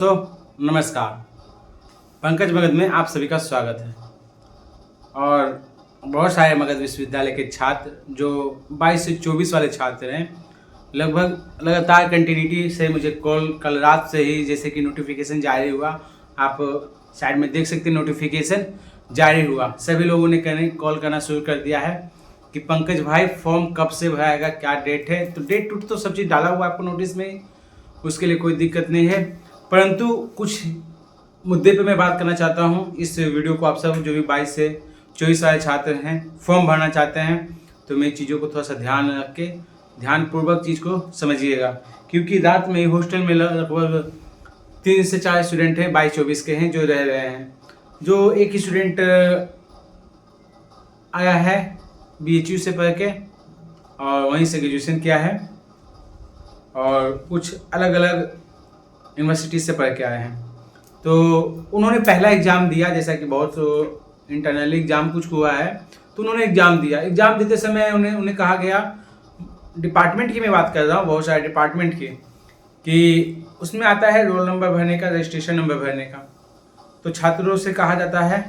तो नमस्कार। पंकज मगध में आप सभी का स्वागत है। और बहुत सारे मगध विश्वविद्यालय के छात्र जो 22 से 24 वाले छात्र हैं, लगभग लगातार कंटिन्यूटी से मुझे कॉल कल रात से ही जैसे कि नोटिफिकेशन जारी हुआ, आप साइड में देख सकते हैं नोटिफिकेशन जारी हुआ, सभी लोगों ने कॉल करना शुरू कर दिया है कि पंकज भाई फॉर्म कब से भराएगा, क्या डेट है। तो डेट टूट तो सब चीज़ डाला हुआ है आपको नोटिस में, उसके लिए कोई दिक्कत नहीं है। परंतु कुछ मुद्दे पे मैं बात करना चाहता हूँ इस वीडियो को। आप सब जो भी 22 से 24 वाले छात्र हैं, फॉर्म भरना चाहते हैं, तो मेरी चीज़ों को थोड़ा सा ध्यान रख के ध्यानपूर्वक चीज़ को समझिएगा। क्योंकि रात में हॉस्टल में लगभग 3 से 4 स्टूडेंट हैं, 22-24 के हैं जो रह रहे हैं। जो एक स्टूडेंट आया है BHU से पढ़ के और वहीं से ग्रेजुएशन किया है, और कुछ अलग अलग यूनिवर्सिटी से पढ़ के आए हैं। तो उन्होंने पहला एग्ज़ाम दिया, जैसा कि बहुत इंटरनली एग्ज़ाम कुछ हुआ है, तो उन्होंने एग्ज़ाम दिया। एग्ज़ाम देते समय उन्हें कहा गया, डिपार्टमेंट की मैं बात कर रहा हूँ, बहुत सारे डिपार्टमेंट की, कि उसमें आता है रोल नंबर भरने का, रजिस्ट्रेशन नंबर भरने का। तो छात्रों से कहा जाता है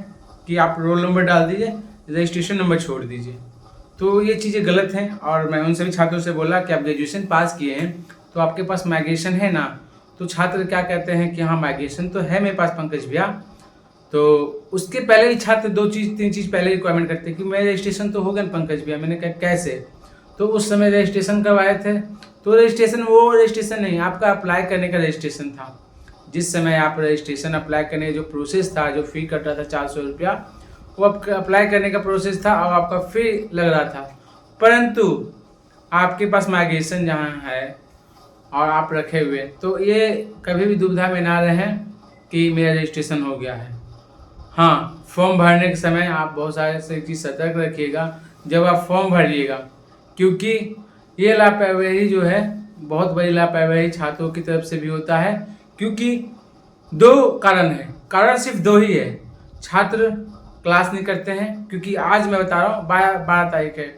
कि आप रोल नंबर डाल दीजिए, रजिस्ट्रेशन नंबर छोड़ दीजिए। तो ये चीज़ें गलत हैं। और मैं उन सभी छात्रों से बोला कि आप ग्रेजुएशन पास किए हैं तो आपके पास माइग्रेशन है ना। तो छात्र क्या कहते हैं कि हाँ माइग्रेशन तो है मेरे पास पंकज भैया। तो उसके पहले ही छात्र 2-3 चीज़ पहले रिक्वायरमेंट करते हैं कि मेरा रजिस्ट्रेशन तो हो गया पंकज भैया। मैंने कहा कैसे? तो उस समय रजिस्ट्रेशन करवाए थे, तो रजिस्ट्रेशन वो रजिस्ट्रेशन नहीं, आपका अप्लाई करने का रजिस्ट्रेशन था। जिस समय आप रजिस्ट्रेशन अप्लाई करने का जो प्रोसेस था, जो फ़ी कट रहा था 400 रुपया, वो आपका अप्लाई करने का प्रोसेस था और आपका फ़ी लग रहा था। परंतु आपके पास माइग्रेशन जहाँ है और आप रखे हुए, तो ये कभी भी दुविधा में ना रहें कि मेरा रजिस्ट्रेशन हो गया है। हाँ, फॉर्म भरने के समय आप बहुत सारे से चीज़ सतर्क रखिएगा जब आप फॉर्म भरिएगा, क्योंकि ये लापरवाही जो है, बहुत बड़ी लापरवाही छात्रों की तरफ से भी होता है। क्योंकि 2 कारण है, कारण सिर्फ 2 ही है। छात्र क्लास नहीं करते हैं, क्योंकि आज मैं बता रहा हूँ 12 तारीख है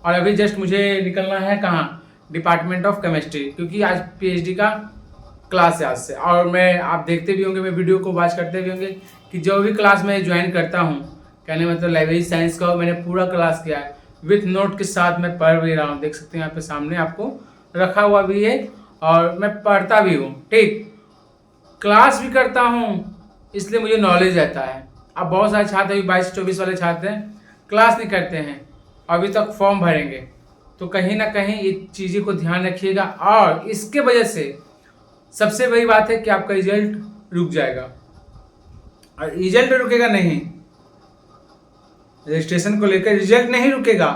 और अभी जस्ट मुझे निकलना है कहाँ, डिपार्टमेंट ऑफ केमिस्ट्री, क्योंकि आज PhD का क्लास है आज से। और मैं, आप देखते भी होंगे, मैं वीडियो को वॉच करते भी होंगे कि जो भी क्लास मैं ज्वाइन करता हूँ, कहने मतलब लाइब्रेरी साइंस का, मैंने पूरा क्लास किया है विथ नोट के साथ। मैं पढ़ भी रहा हूँ, देख सकते हैं यहाँ पे सामने आपको रखा हुआ भी है, और मैं पढ़ता भी हूँ, ठीक, क्लास भी करता हूँ, इसलिए मुझे नॉलेज रहता है। अब बहुत सारे छात्र अभी 22 से 24 वाले छात्र हैं, क्लास नहीं करते हैं, अभी तक फॉर्म भरेंगे। तो कहीं ना कहीं ये चीज़ें को ध्यान रखिएगा। और इसके वजह से सबसे बड़ी बात है कि आपका रिजल्ट रुक जाएगा। और रिजल्ट रुकेगा नहीं, रजिस्ट्रेशन को लेकर रिजल्ट नहीं रुकेगा,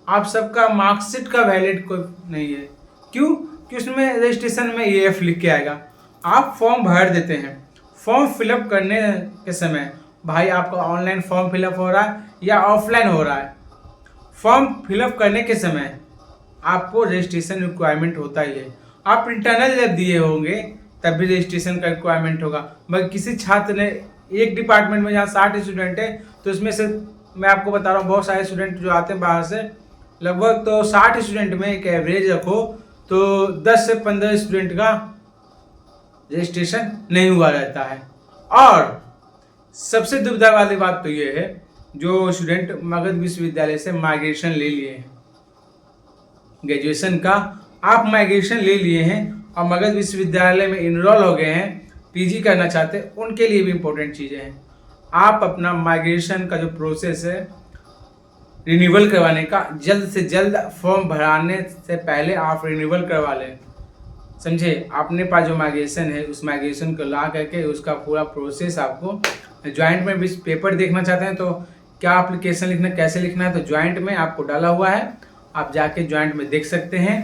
आप सबका मार्कशीट का वैलिड कोई नहीं है। क्यों? कि उसमें रजिस्ट्रेशन में EF लिख के आएगा। आप फॉर्म भर देते हैं, फॉर्म फिलअप करने के समय भाई आपका ऑनलाइन फॉर्म फिलअप हो रहा है या ऑफलाइन हो रहा है, फॉर्म फिलअप करने के समय आपको रजिस्ट्रेशन रिक्वायरमेंट होता ही है। आप इंटरनल जब दिए होंगे तब भी रजिस्ट्रेशन का रिक्वायरमेंट होगा। मगर किसी छात्र ने, एक डिपार्टमेंट में जहाँ 60 स्टूडेंट है, तो इसमें से मैं आपको बता रहा हूँ बहुत सारे स्टूडेंट जो आते हैं बाहर से, लगभग तो 60 स्टूडेंट में एक एवरेज रखो तो 10 से 15 स्टूडेंट का रजिस्ट्रेशन नहीं हुआ रहता है। और सबसे दुविधा वाली बात तो ये है, जो स्टूडेंट मगध विश्वविद्यालय से माइग्रेशन ले लिए हैं, ग्रेजुएशन का आप माइग्रेशन ले लिए हैं और मगध विश्वविद्यालय में इनरोल हो गए हैं, PG करना चाहते हैं, उनके लिए भी इम्पोर्टेंट चीज़ें हैं। आप अपना माइग्रेशन का जो प्रोसेस है रिन्यूअल करवाने का, जल्द से जल्द फॉर्म भराने से पहले आप रिन्यूअल करवा लें, समझे। अपने पास जो माइग्रेशन है उस माइग्रेशन को ला करके उसका पूरा प्रोसेस आपको ज्वाइंट में भी पेपर देखना चाहते हैं तो क्या एप्लीकेशन लिखना, कैसे लिखना है, तो ज्वाइंट में आपको डाला हुआ है, आप जाके ज्वाइंट में देख सकते हैं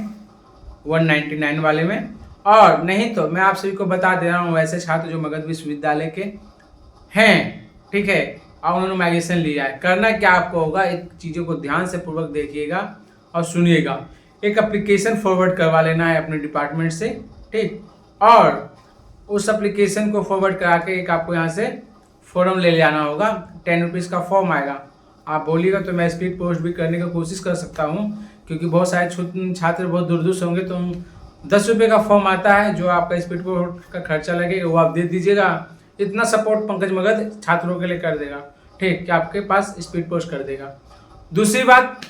199 वाले में। और नहीं तो मैं आप सभी को बता दे रहा हूँ, वैसे छात्र जो मगध विश्वविद्यालय के हैं, ठीक है, और उन्होंने माइग्रेशन लिया है, करना क्या आपको होगा, एक चीज़ों को ध्यान से पूर्वक देखिएगा और सुनिएगा। एक एप्लीकेशन फॉरवर्ड करवा लेना है अपने डिपार्टमेंट से, ठीक, और उस एप्लीकेशन को फॉरवर्ड करा के एक आपको यहाँ से फॉर्म ले जाना होगा, 10 रुपीज़ का फॉर्म आएगा। आप बोलिएगा तो मैं स्पीड पोस्ट भी करने की कोशिश कर सकता हूँ, क्योंकि बहुत सारे छात्र बहुत दूर दूर से होंगे, तो 10 रुपये का फॉर्म आता है, जो आपका स्पीड पोस्ट का खर्चा लगेगा वो आप दे दीजिएगा। इतना सपोर्ट पंकज मगध छात्रों के लिए कर देगा, ठीक, कि आपके पास स्पीड पोस्ट कर देगा। दूसरी बात,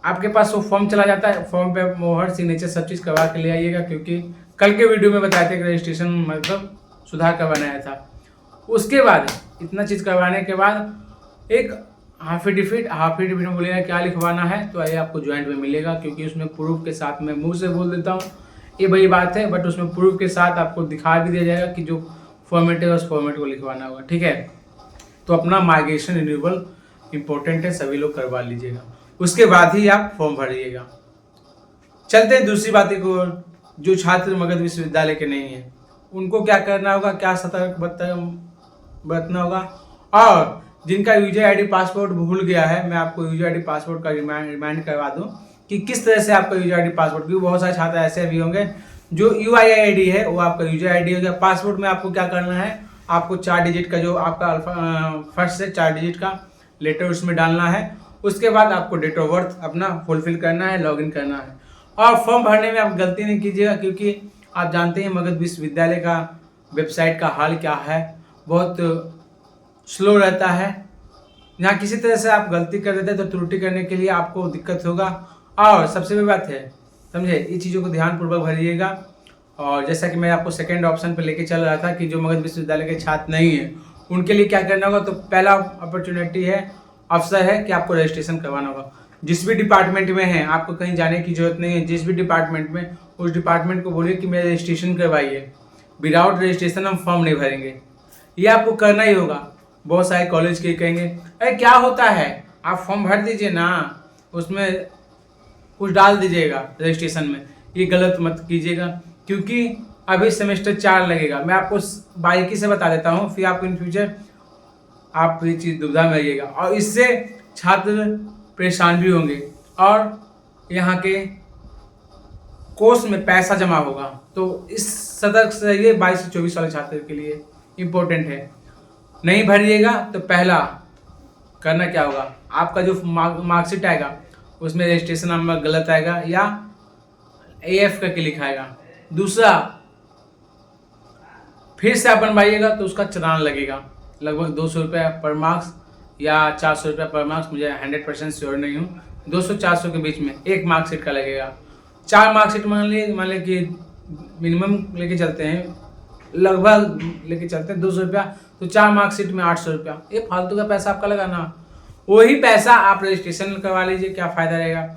आपके पास वो फॉर्म चला जाता है, फॉर्म पे मोहर सिग्नेचर सब चीज़ करवा के ले आइएगा, क्योंकि कल के वीडियो में बताए थे कि रजिस्ट्रेशन मतलब सुधार करवाना आया था। उसके बाद इतना चीज़ करवाने के बाद एक हाफ एडिफिट में बोलेगा क्या लिखवाना है, तो ये आपको ज्वाइंट में मिलेगा, क्योंकि उसमें प्रूफ के साथ मैं मुंह से बोल देता हूँ ये वही बात है, बट उसमें प्रूफ के साथ आपको दिखा भी दिया जाएगा कि जो फॉर्मेट है उस फॉर्मेट को लिखवाना होगा, ठीक है। तो अपना माइग्रेशन रिन्यूअल इंपॉर्टेंट है, सभी लोग करवा लीजिएगा, उसके बाद ही आप फॉर्म भरिएगा। चलते हैं दूसरी बातें को, जो छात्र मगध विश्वविद्यालय के नहीं है उनको क्या करना होगा, क्या सतर्क बरतना होगा। और जिनका यूजर आईडी पासवर्ड भूल गया है, मैं आपको यूजर आईडी पासवर्ड का रिमाइंड करवा दूं कि किस तरह से आपका यूजर आईडी पासवर्ड, क्योंकि बहुत सारे छात्र ऐसे भी होंगे जो UID है वो आपका यूजर आईडी हो गया। पासवर्ड में आपको क्या करना है, आपको 4 डिजिट का जो आपका फर्स्ट से 4 डिजिट का लेटर उसमें डालना है। उसके बाद आपको डेट ऑफ बर्थ अपना फुलफिल करना है, लॉगिन करना है। और फॉर्म भरने में आप गलती नहीं कीजिएगा, क्योंकि आप जानते हैं मगध विश्वविद्यालय का वेबसाइट का हाल क्या है, बहुत स्लो रहता है। यहाँ किसी तरह से आप गलती कर देते हैं तो त्रुटि करने के लिए आपको दिक्कत होगा। और सबसे बड़ी बात है, समझे, ये चीज़ों को ध्यानपूर्वक भरिएगा। और जैसा कि मैं आपको सेकेंड ऑप्शन पर लेके चल रहा था कि जो मगध विश्वविद्यालय के छात्र नहीं है उनके लिए क्या करना होगा, तो पहला अपॉर्चुनिटी है, अवसर है कि आपको रजिस्ट्रेशन करवाना होगा। जिस भी डिपार्टमेंट में है आपको कहीं जाने की जरूरत नहीं है, जिस भी डिपार्टमेंट में, उस डिपार्टमेंट को बोलिए कि मेरा रजिस्ट्रेशन करवाइए। विदाउट रजिस्ट्रेशन हम फॉर्म नहीं भरेंगे, ये आपको करना ही होगा। बहुत सारे कॉलेज के कहेंगे अरे क्या होता है, आप फॉर्म भर दीजिए ना, उसमें कुछ डाल दीजिएगा रजिस्ट्रेशन में। ये गलत मत कीजिएगा, क्योंकि अभी सेमेस्टर 4 लगेगा। मैं आपको बारीकी से बता देता हूँ, फिर आपको इन फ्यूचर आप ये चीज़ दुविधा में रहिएगा और इससे छात्र परेशान भी होंगे और यहाँ के कोर्स में पैसा जमा होगा। तो इस सतर्क से रहिए, 22 से 24 वाले छात्र के लिए इम्पोर्टेंट है। नहीं भरिएगा तो पहला करना क्या होगा, आपका जो मार्कशीट आएगा उसमें रजिस्ट्रेशन नंबर गलत आएगा या AF करके लिखा आएगा। दूसरा, फिर से आप बनवाइएगा तो उसका चालान लगेगा, लगभग 200 रुपये पर मार्क्स या 400 रुपये पर मार्क्स, मुझे 100% श्योर नहीं हूँ, 200-400 के बीच में एक मार्कशीट का लगेगा। 4 मार्कशीट मान लें कि मिनिमम लेके चलते हैं, लगभग लेके चलते हैं 200 रुपया, तो 4 मार्कशीट में 800 रुपया, ये फालतू का पैसा आपका लगाना। वही पैसा आप रजिस्ट्रेशन करवा लीजिए, क्या फ़ायदा रहेगा।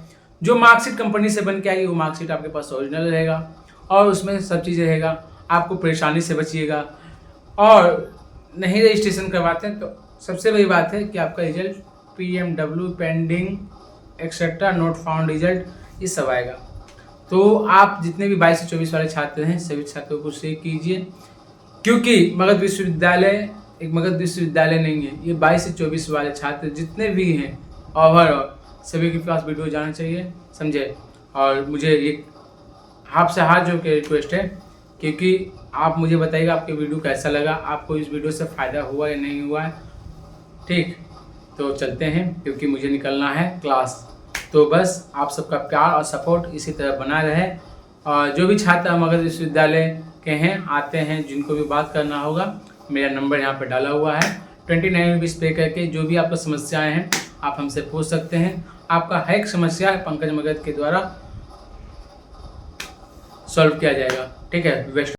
जो मार्कशीट कंपनी से बन के आएगी वो मार्कशीट आपके पास ओरिजिनल रहेगा और उसमें सब चीज़ रहेगा, आपको परेशानी से बचिएगा। और नहीं रजिस्ट्रेशन करवाते हैं तो सबसे बड़ी बात है कि आपका result PMW pending etcetera not found result ये सब आएगा। तो आप जितने भी 22 से 24 वाले छात्र हैं सभी छात्रों को शेयर कीजिए, क्योंकि मगध विश्वविद्यालय एक मगध विश्वविद्यालय नहीं है, ये 22 से 24 वाले छात्र जितने भी हैं ओवरऑल सभी के पास वीडियो जाना चाहिए, समझे। और मुझे ये आपसे हाथ जोड़ के रिक्वेस्ट है, क्योंकि आप मुझे बताइएगा आपके वीडियो कैसा लगा, आपको इस वीडियो से फ़ायदा हुआ या नहीं हुआ है, ठीक। तो चलते हैं क्योंकि मुझे निकलना है क्लास। तो बस आप सबका प्यार और सपोर्ट इसी तरह बना रहे। और जो भी छात्र मगध विश्वविद्यालय के हैं आते हैं, जिनको भी बात करना होगा, मेरा नंबर यहाँ पे डाला हुआ है, 29 रुपीज़ पे करके जो भी आपका समस्याएं हैं आप हमसे पूछ सकते हैं। आपका हर एक समस्या पंकज मगध के द्वारा सॉल्व किया जाएगा, ठीक है।